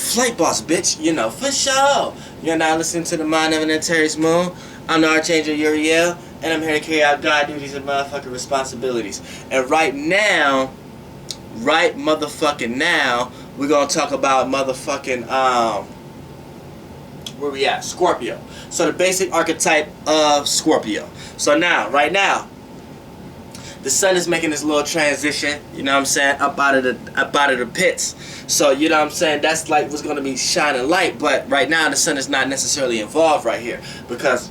Flight Boss, bitch, you know, for sure. You're now listening to the Mind of an Antares Moon. I'm the Archangel Uriel, and I'm here to carry out God duties and motherfucking responsibilities. And right motherfucking now, we're gonna talk about motherfucking, where we at? Scorpio. So the basic archetype of Scorpio. So now, right now, the sun is making this little transition, you know what I'm saying, up out of the pits. So, you know what I'm saying, that's like what's going to be shining light. But right now the sun is not necessarily involved right here, because,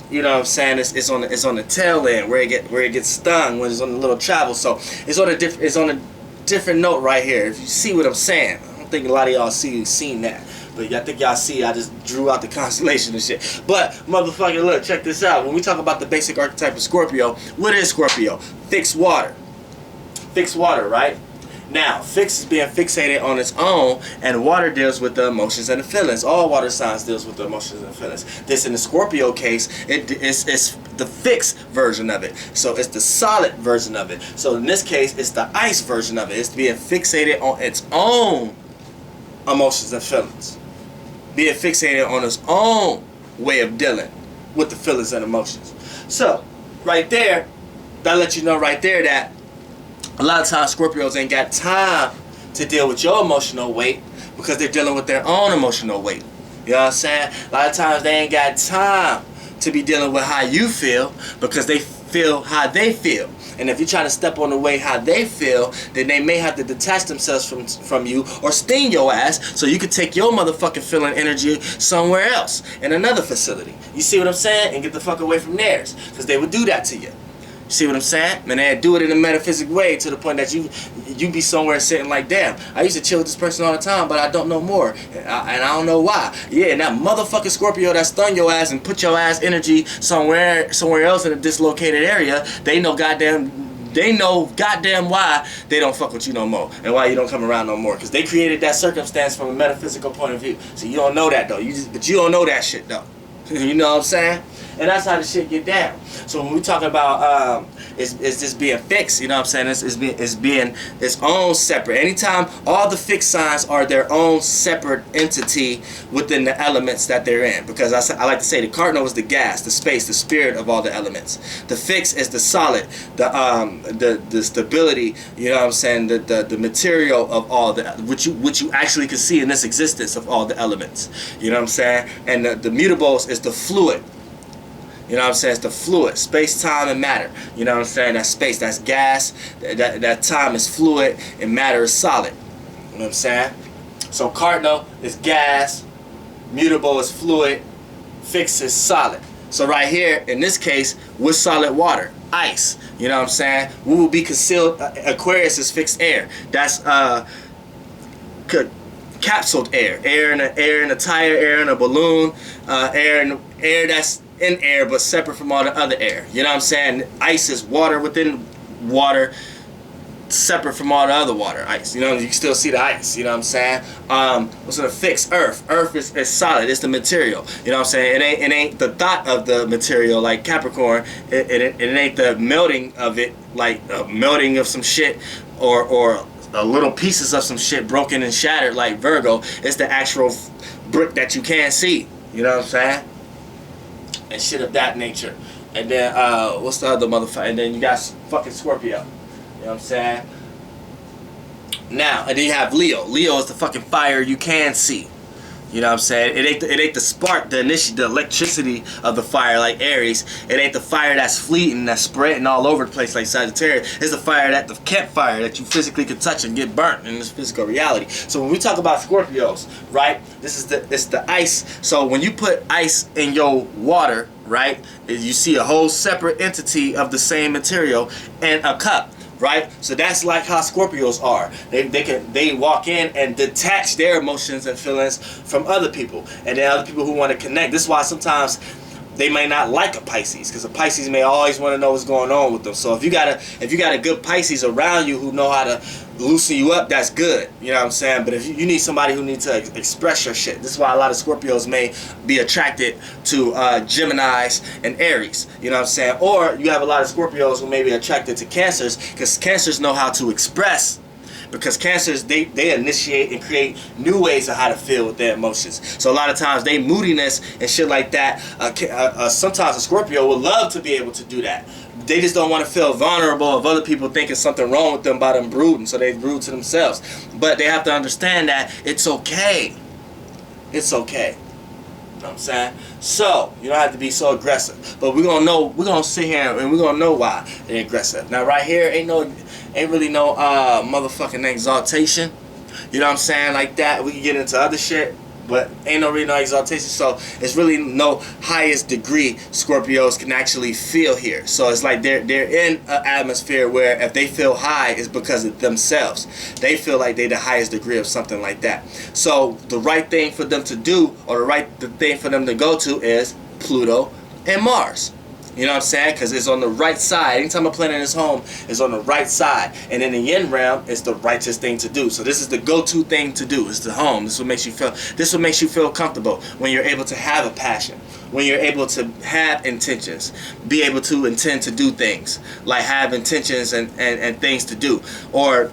you know what I'm saying, it's on the tail end where it gets stung when it's on the little travel. So it's on a different note right here. If you see what I'm saying, I don't think a lot of y'all seen that. But I think y'all see I just drew out the constellation and shit. But motherfucker, look, check this out. When we talk about the basic archetype of Scorpio, what is Scorpio? Fixed water. Fixed water, right? Now, fixed is being fixated on its own, and water deals with the emotions and the feelings. All water signs deals with the emotions and the feelings. This, in the Scorpio case, it's the fixed version of it. So it's the solid version of it. So in this case, it's the ice version of it. It's being fixated on its own emotions and feelings. Being fixated on its own way of dealing with the feelings and emotions. So, right there, that lets you know right there that a lot of times Scorpios ain't got time to deal with your emotional weight because they're dealing with their own emotional weight. You know what I'm saying? A lot of times they ain't got time to be dealing with how you feel because they feel how they feel. And if you're trying to step on the way how they feel, then they may have to detach themselves from you or sting your ass so you can take your motherfucking feeling energy somewhere else in another facility. You see what I'm saying? And get the fuck away from theirs, because they would do that to you. See what I'm saying? And they do it in a metaphysic way to the point that you be somewhere sitting like, damn, I used to chill with this person all the time, but I don't know more. And I don't know why. Yeah, and that motherfucking Scorpio that stung your ass and put your ass energy somewhere else in a dislocated area, they know goddamn why they don't fuck with you no more and why you don't come around no more, because they created that circumstance from a metaphysical point of view. So you don't know that though. But you don't know that shit though. You know what I'm saying? And that's how the shit get down. So when we talk about is this being fixed, you know what I'm saying? It's being its own separate. Anytime all the fixed signs are their own separate entity within the elements that they're in. Because I like to say the cardinal is the gas, the space, the spirit of all the elements. The fixed is the solid, the stability, you know what I'm saying, the material of all the which you actually can see in this existence of all the elements. You know what I'm saying? And the mutables is the fluid. You know what I'm saying? It's the fluid, space, time, and matter. You know what I'm saying? That space, that's gas. That time is fluid, and matter is solid. You know what I'm saying? So cardinal is gas, mutable is fluid, fixed is solid. So right here, in this case, with solid water, ice. You know what I'm saying? We will be concealed. Aquarius is fixed air. That's capsuled air. Air in a tire, air in a balloon, air that's in air but separate from all the other air. You know what I'm saying? Ice is water within water, separate from all the other water. Ice. You know, you can still see the ice. You know what I'm saying? What's the fixed earth? Earth is solid. It's the material. You know what I'm saying? It ain't the thought of the material like Capricorn. It ain't the melting of it like melting of some shit or little pieces of some shit broken and shattered like Virgo. It's the actual brick that you can't see. You know what I'm saying? And shit of that nature. And then what's the other motherfucker? And then you got fucking Scorpio. You know what I'm saying? Now, and then you have Leo. Leo is the fucking fire you can see. You know what I'm saying? It ain't the spark, the electricity of the fire like Aries. It ain't the fire that's fleeting, that's spreading all over the place like Sagittarius. It's the fire the campfire that you physically can touch and get burnt in this physical reality. So when we talk about Scorpios, right? It's the ice. So when you put ice in your water, right? You see a whole separate entity of the same material in a cup. Right? So that's like how Scorpios are. They walk in and detach their emotions and feelings from other people. And then other people who want to connect. This is why sometimes they may not like a Pisces, because a Pisces may always want to know what's going on with them. So if you got a good Pisces around you who know how to loosen you up, that's good. You know what I'm saying? But if you need somebody who needs to express your shit, this is why a lot of Scorpios may be attracted to Geminis and Aries. You know what I'm saying? Or you have a lot of Scorpios who may be attracted to Cancers, because Cancers know how to express because Cancers, they initiate and create new ways of how to feel with their emotions. So a lot of times they moodiness and shit like that, sometimes a Scorpio would love to be able to do that. They just don't want to feel vulnerable of other people thinking something wrong with them by them brooding, so they brood to themselves. But they have to understand that it's okay. It's okay. You know what I'm saying? So you don't have to be so aggressive. But we're gonna sit here and we're gonna know why they're aggressive. Now right here ain't really no motherfucking exaltation. You know what I'm saying? Like that. We can get into other shit, but ain't really no exaltation. So it's really no highest degree Scorpios can actually feel here. So it's like they're in an atmosphere where if they feel high, it's because of themselves. They feel like they're the highest degree of something like that. So the right thing for them to do, or the thing for them to go to, is Pluto and Mars. You know what I'm saying? Because it's on the right side. Anytime a planet is home, it's on the right side. And in the yin realm, it's the righteous thing to do. So this is the go-to thing to do. It's the home. This is what makes you feel. This is what makes you feel comfortable when you're able to have a passion, when you're able to have intentions, be able to intend to do things, like have intentions and things to do, or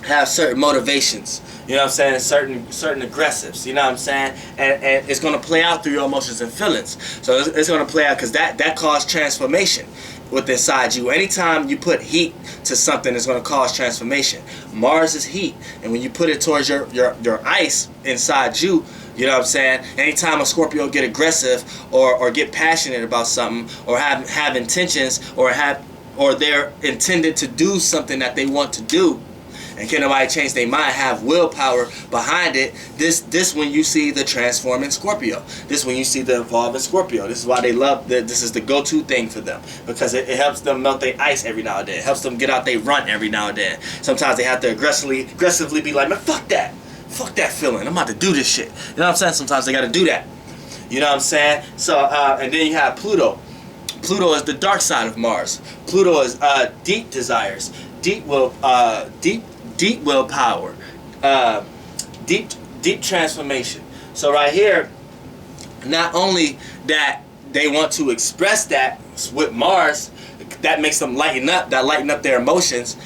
have certain motivations. You know what I'm saying? Certain aggressives. You know what I'm saying? And it's going to play out through your emotions and feelings. So it's going to play out because that caused transformation within inside you. Anytime you put heat to something, it's going to cause transformation. Mars is heat, and when you put it towards your ice inside you, you know what I'm saying? Anytime a Scorpio get aggressive or get passionate about something, or have intentions, or they're intended to do something that they want to do, and can nobody change their mind, have willpower behind it, this when you see the transforming Scorpio. This when you see the evolving Scorpio. This is why they love that. This is the go-to thing for them, because it helps them melt their ice every now and then. It helps them get out their run every now and then. Sometimes they have to aggressively be like, man, fuck that feeling. I'm about to do this shit. You know what I'm saying? Sometimes they got to do that. You know what I'm saying? So and then you have Pluto. Pluto is the dark side of Mars. Pluto is deep desires, deep willpower, deep transformation. So right here, not only that they want to express that with Mars, that makes them lighten up their emotions.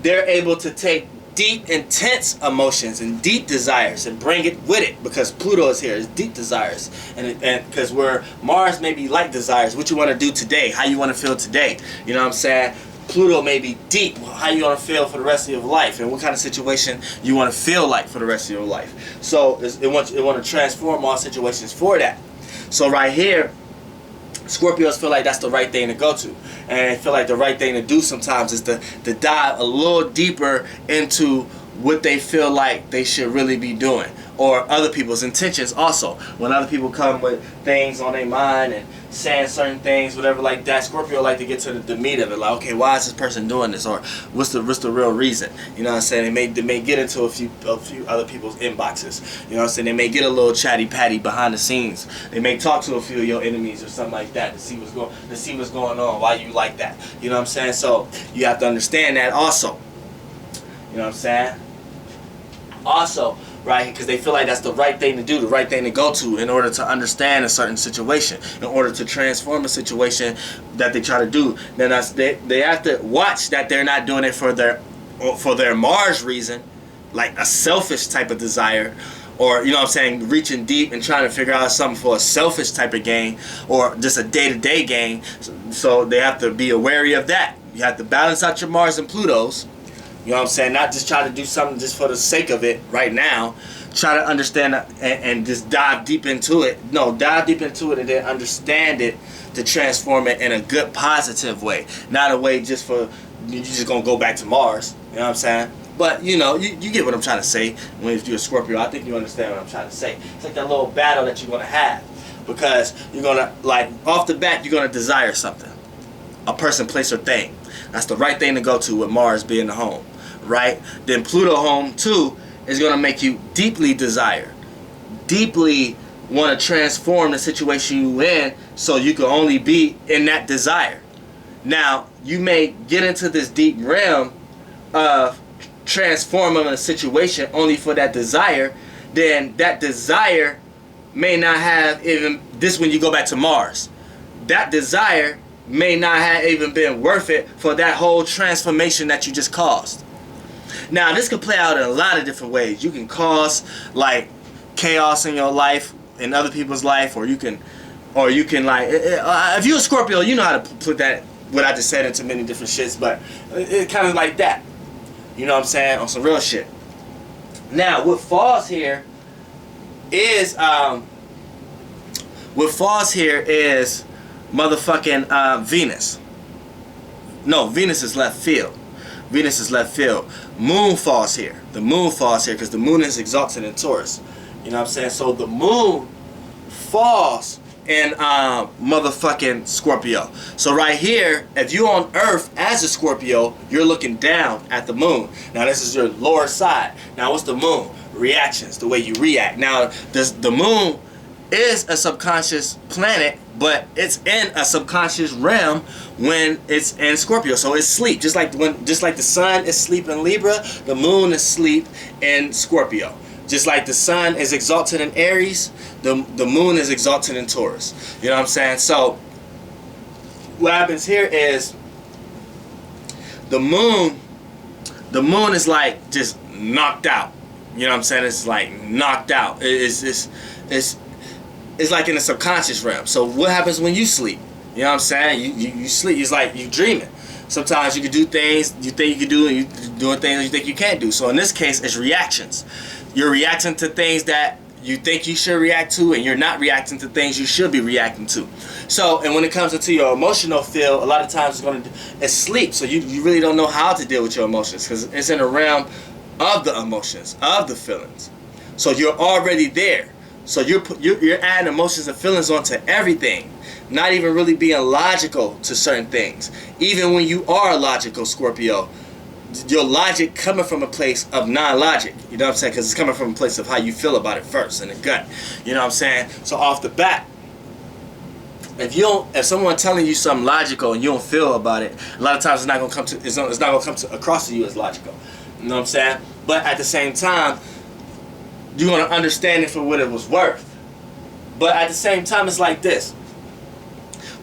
They're able to take deep, intense emotions and deep desires and bring it with it, because Pluto is here, is deep desires, and because where Mars may be light desires, what you want to do today, how you want to feel today. You know what I'm saying? Pluto may be deep, how you want to feel for the rest of your life, and what kind of situation you want to feel like for the rest of your life. So it want to transform all situations for that. So right here, Scorpios feel like that's the right thing to go to, and they feel like the right thing to do sometimes is to dive a little deeper into what they feel like they should really be doing, or other people's intentions also. When other people come with things on their mind and saying certain things, whatever like that, Scorpio like to get to the meat of it. Like, okay, why is this person doing this, or what's the real reason? You know what I'm saying? They may get into a few other people's inboxes. You know what I'm saying? They may get a little chatty patty behind the scenes. They may talk to a few of your enemies or something like that to see what's going on, why you like that. You know what I'm saying? So you have to understand that also. You know what I'm saying? Also, right, because they feel like that's the right thing to do, the right thing to go to in order to understand a certain situation, in order to transform a situation that they try to do. Then they have to watch that they're not doing it for their Mars reason, like a selfish type of desire, or, you know what I'm saying, reaching deep and trying to figure out something for a selfish type of gain, or just a day-to-day gain. So they have to be wary of that. You have to balance out your Mars and Plutos. You know what I'm saying? Not just try to do something just for the sake of it right now. Try to understand and just dive deep into it. No, dive deep into it and then understand it to transform it in a good, positive way. Not a way just for, you're just going to go back to Mars. You know what I'm saying? But, you know, you get what I'm trying to say. When you're a Scorpio, I think you understand what I'm trying to say. It's like that little battle that you're going to have. Because you're going to, like, off the bat, you're going to desire something. A person, place, or thing. That's the right thing to go to with Mars being the home. Right? Then Pluto home too is going to make you deeply desire, deeply want to transform the situation you in, so you can only be in that desire. Now you may get into this deep realm of transforming a situation only for that desire. Then that desire may not have even this when you go back to Mars. That desire may not have even been worth it for that whole transformation that you just caused. Now, this could play out in a lot of different ways. You can cause like chaos in your life, in other people's life, or you can like, if you're a Scorpio, you know how to put that, what I just said, into many different shits, but it kind of like that. You know what I'm saying? On some real shit. Now, what falls here is motherfucking Venus. No, Venus is left field. Venus is left field. Moon falls here. The moon falls here because the moon is exalted in Taurus. You know what I'm saying? So the moon falls in motherfucking Scorpio. So right here, if you're on Earth as a Scorpio, you're looking down at the moon. Now this is your lower side. Now what's the moon? Reactions, the way you react. Now the moon is a subconscious planet, but it's in a subconscious realm when it's in Scorpio. So it's sleep, just like the sun is sleep in Libra, the moon is sleep in Scorpio. Just like the sun is exalted in Aries, the moon is exalted in Taurus. You know what I'm saying? So what happens here is the moon is like just knocked out. You know what I'm saying? It's like knocked out. It's like in the subconscious realm. So what happens when you sleep? You know what I'm saying? You sleep. It's like you dreaming. Sometimes you can do things you think you can do, and you're doing things you think you can't do. So in this case, it's reactions. You're reacting to things that you think you should react to, and you're not reacting to things you should be reacting to. So, and when it comes into your emotional field, a lot of times it's sleep. So you really don't know how to deal with your emotions because it's in the realm of the emotions, of the feelings. So you're already there. So you're adding emotions and feelings onto everything, not even really being logical to certain things. Even when you are logical, Scorpio, your logic coming from a place of non-logic. You know what I'm saying? Because it's coming from a place of how you feel about it first, in the gut. You know what I'm saying? So off the bat, if someone telling you something logical and you don't feel about it, a lot of times it's not gonna come across to you as logical. You know what I'm saying? But at the same time, you're gonna understand it for what it was worth. But at the same time, it's like this.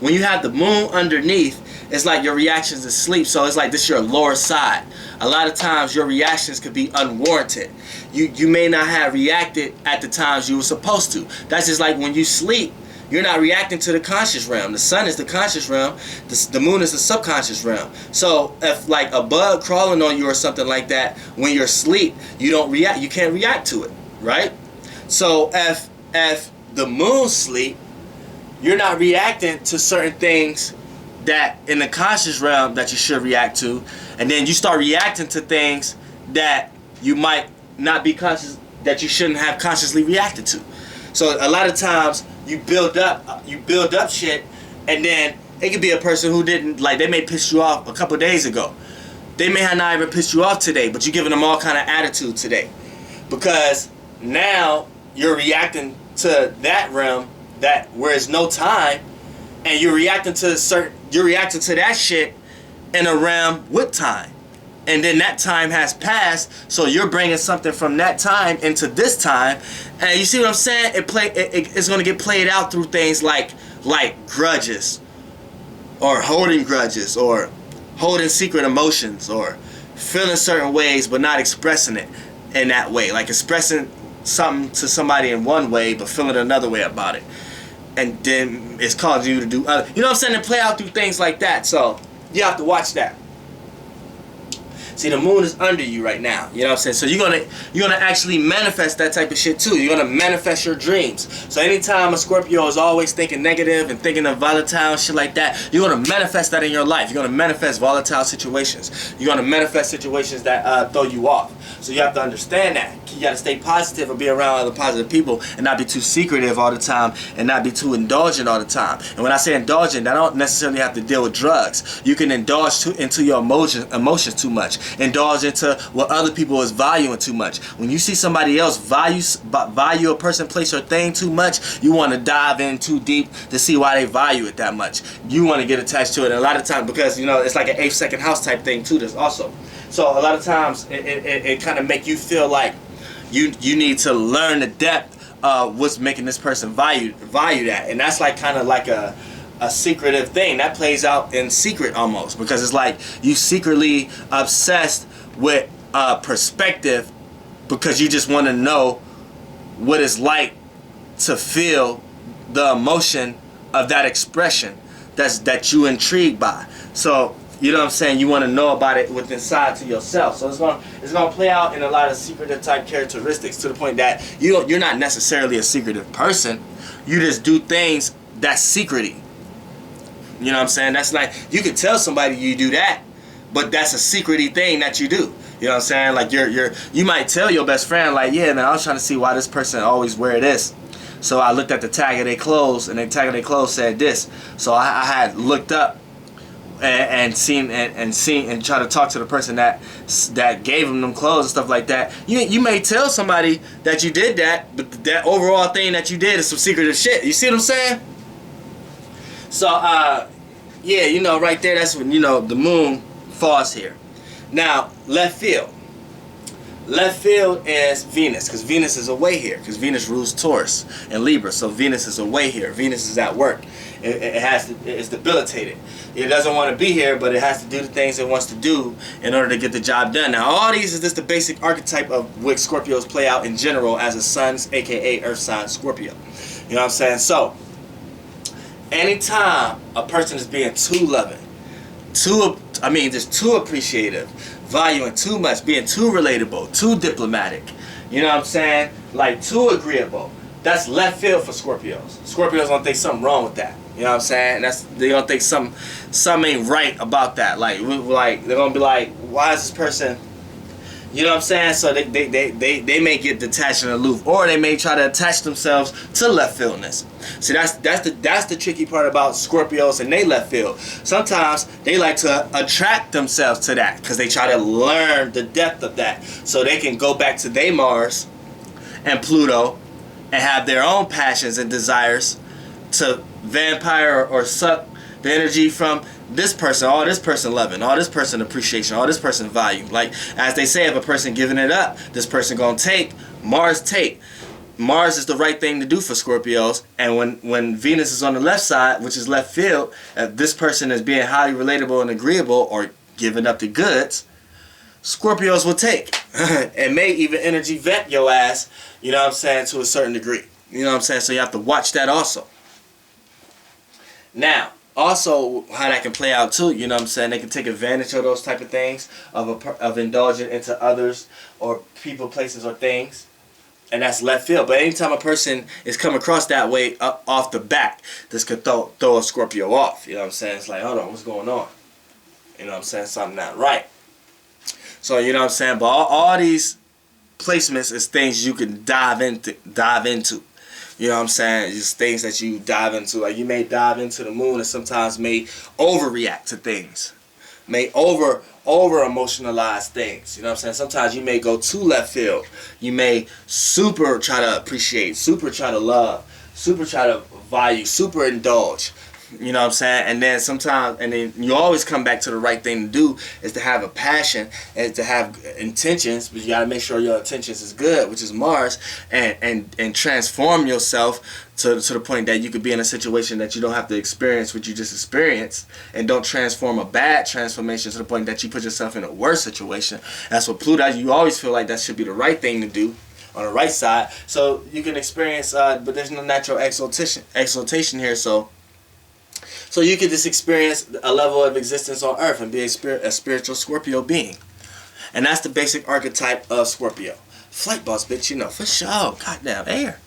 When you have the moon underneath, it's like your reactions is sleep. So it's like this is your lower side. A lot of times your reactions could be unwarranted. You may not have reacted at the times you were supposed to. That's just like when you sleep, you're not reacting to the conscious realm. The sun is the conscious realm. The moon is the subconscious realm. So if like a bug crawling on you or something like that, when you're asleep, you don't react. You can't react to it, right? So if the moon sleep, you're not reacting to certain things that in the conscious realm that you should react to, and then you start reacting to things that you might not be conscious, that you shouldn't have consciously reacted to. So a lot of times you build up shit, and then it could be a person who didn't, like, they may piss you off a couple days ago. They may have not even pissed you off today, but you're giving them all kind of attitude today, because now you're reacting to that realm that where it's no time, and you're reacting to that shit in a realm with time, and then that time has passed, so you're bringing something from that time into this time, and you see what I'm saying? It's going to get played out through things like grudges, or holding grudges, or holding secret emotions, or feeling certain ways but not expressing it in that way, like expressing something to somebody in one way but feeling another way about it, and then it's causing you to do other, you know what I'm saying, to play out through things like that. So you have to watch that. See, the moon is under you right now. You know what I'm saying? So you're gonna actually manifest that type of shit too. You're gonna manifest your dreams. So anytime a Scorpio is always thinking negative and thinking of volatile shit like that, you're gonna manifest that in your life. You're gonna manifest volatile situations. You're gonna manifest situations that throw you off. So you have to understand that. You gotta stay positive and be around other positive people, and not be too secretive all the time, and not be too indulgent all the time. And when I say indulgent, I don't necessarily have to deal with drugs. You can indulge into your emotions too much. Indulge into what other people is valuing too much. When you see somebody else value a person, place, or thing too much, you want to dive in too deep to see why they value it that much. You want to get attached to it, and a lot of times, because you know it's like an 8th second house type thing too. This also, so a lot of times it kind of make you feel like you need to learn the depth of what's making this person value that, and that's like kind of like a secretive thing that plays out in secret almost, because it's like you secretly obsessed with perspective, because you just want to know what it's like to feel the emotion of that expression that you intrigued by. So you know what I'm saying, you want to know about it within inside to yourself. So it's gonna play out in a lot of secretive type characteristics, to the point that you're not necessarily a secretive person. You just do things that's secrety. You know what I'm saying? That's like, you could tell somebody you do that, but that's a secrety thing that you do. You know what I'm saying? Like you might tell your best friend, like, yeah, man, I was trying to see why this person always wear this. So I looked at the tag of their clothes, and the tag of their clothes said this. So I had looked up and seen and try to talk to the person that gave them clothes and stuff like that. You may tell somebody that you did that, but that overall thing that you did is some secretive shit. You see what I'm saying? So yeah, you know, right there, that's when, you know, the moon falls here. Now, left field. Left field is Venus, because Venus is away here, because Venus rules Taurus and Libra. So Venus is away here. Venus is at work. It's debilitated. It doesn't want to be here, but it has to do the things it wants to do in order to get the job done. Now, all these is just the basic archetype of which Scorpios play out in general as a Sun's, aka Earth sign Scorpio. You know what I'm saying? So, anytime a person is being too loving, just too appreciative, valuing too much, being too relatable, too diplomatic, you know what I'm saying? Like, too agreeable. That's left field for Scorpios. Scorpios don't think something wrong with that. You know what I'm saying? They don't think something ain't right about that. Like they're gonna be like, why is this person? You know what I'm saying? So they may get detached and aloof, or they may try to attach themselves to left fieldness. See, that's the tricky part about Scorpios and they left field. Sometimes they like to attract themselves to that, because they try to learn the depth of that, so they can go back to their Mars and Pluto and have their own passions and desires to vampire or suck the energy from this person, all this person loving, all this person appreciation, all this person value. Like, as they say, if a person giving it up, this person gonna take. Mars take. Mars is the right thing to do for Scorpios. And when Venus is on the left side, which is left field, if this person is being highly relatable and agreeable, or giving up the goods, Scorpios will take. And may even energy vet your ass, you know what I'm saying, to a certain degree. You know what I'm saying? So you have to watch that also. Now, also, how that can play out too, you know what I'm saying, they can take advantage of those type of things, of indulging into others or people, places, or things, and that's left field. But anytime a person is come across that way off the back, this could throw a Scorpio off. You know what I'm saying? It's like, hold on, what's going on? You know what I'm saying? Something not right. So, you know what I'm saying? But all these placements is things you can dive into. You know what I'm saying? Just things that you dive into. Like, you may dive into the moon and sometimes may overreact to things. May over emotionalize things. You know what I'm saying? Sometimes you may go too left field. You may super try to appreciate, super try to love, super try to value, super indulge. You know what I'm saying? And then sometimes, and then you always come back to the right thing to do is to have a passion and to have intentions, but you got to make sure your intentions is good, which is Mars, and transform yourself to the point that you could be in a situation that you don't have to experience what you just experienced, and don't transform a bad transformation to the point that you put yourself in a worse situation. That's what Pluto, you always feel like that should be the right thing to do on the right side, so you can experience, but there's no natural exaltation here, so you can just experience a level of existence on Earth and be a spiritual Scorpio being. And that's the basic archetype of Scorpio. Flight boss, bitch, you know, for sure. Goddamn, air.